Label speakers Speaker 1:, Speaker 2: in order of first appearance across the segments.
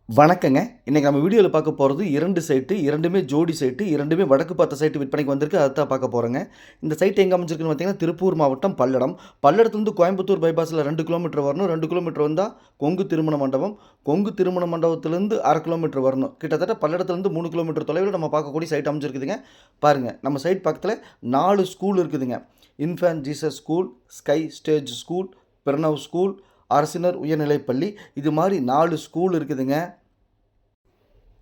Speaker 1: வணக்கங்க. இன்னைக்கு நம்ம வீடியோல பார்க்க போறது 2 சைட்டு. 2மே ஜோடி சைட்டு. 2மே வடக்கு பார்த்த சைட்டு விற்பனைக்கு வந்திருக்கு. அதத்தான் பார்க்க போறோங்க. இந்த சைட் எங்க அமைஞ்சிருக்குன்னு பார்த்தீங்கன்னா, திருப்பூர் மாவட்டம் பல்லடம். பல்லடத்துலருந்து கோயம்புத்தூர் பைபாஸ்ல 2 கிலோமீட்டர் வரணும். 2 கிலோமீட்டர் வந்தா கொங்கு திருமண மண்டபம். கொங்கு திருமண மண்டபத்திலிருந்து 1/2 கிலோமீட்டர் வரணும். கிட்டத்தட்ட பல்லடத்துலருந்து 3 கிலோமீட்டர் தொலைவில நம்ம பார்க்கக்கூடிய சைட் அமைஞ்சிருக்குதுங்க. பாருங்க, நம்ம சைட் பக்கத்துல 4 ஸ்கூல் இருக்குதுங்க. Infant Jesus school, sky stage school, Pranav school, அரசினர் உயர்நிலைப்பள்ளி, இது மாரி 4 ஸ்கூல் இருக்குதுங்க.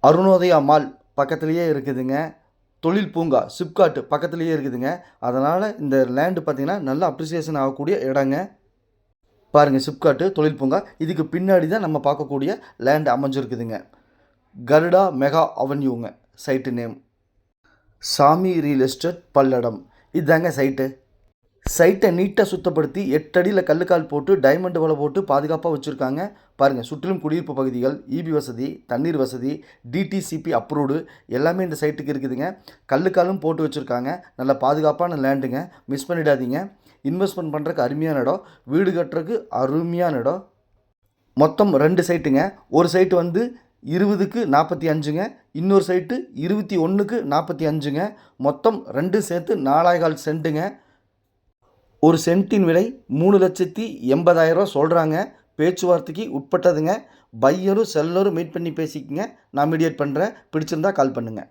Speaker 1: அருணோதயா மால் பக்கத்துலேயே இருக்குதுங்க. தொழில் பூங்கா சிப்காட் பக்கத்துலேயே இருக்குதுங்க. அதனால் இந்த லேண்டு பார்த்திங்கன்னா நல்ல அப்ரிசியேஷன் ஆகக்கூடிய இடங்க. பாருங்கள், சிப்காட்டு தொழில் பூங்கா, இதுக்கு பின்னாடி தான் நம்ம பார்க்கக்கூடிய லேண்ட் அமைஞ்சிருக்குதுங்க. கருடா மெகா அவென்யூங்க site name. Sami real estate Palladam, இதுதாங்க சைட்டு. சைட்டை நீட்டாக சுத்தப்படுத்தி 8 அடியில் கல்லுக்கால் போட்டு டைமண்ட் வலை போட்டு பாதுகாப்பாக வச்சுருக்காங்க. பாருங்கள், சுற்றிலும் குடியிருப்பு பகுதிகள், இபி வசதி, தண்ணீர் வசதி, டிடிசிபி அப்ரூவ்டு எல்லாமே இந்த சைட்டுக்கு இருக்குதுங்க. கல்லுக்காலும் போட்டு வச்சுருக்காங்க. நல்ல பாதுகாப்பான லேண்டுங்க, மிஸ் பண்ணிடாதீங்க. இன்வெஸ்ட்மெண்ட் பண்ணுறதுக்கு அருமையான இடம், வீடு கட்டுறதுக்கு அருமையான இடம். மொத்தம் 2 சைட்டுங்க. ஒரு சைட்டு வந்து 20க்கு 45ங்க, இன்னொரு சைட்டு 21க்கு 45ங்க. மொத்தம் 2 சேர்த்து 4.25 சென்ட்டுங்க. ஒரு சென்ட்டின் விலை 3,80,000 சொல்கிறாங்க. பேச்சுவார்த்தைக்கு உட்பட்டதுங்க. பையரும் செல்லரும் மீட் பண்ணி பேசிக்கங்க. நான் மீடியேட் பண்ணுறேன். பிடிச்சிருந்தா கால் பண்ணுங்கள்.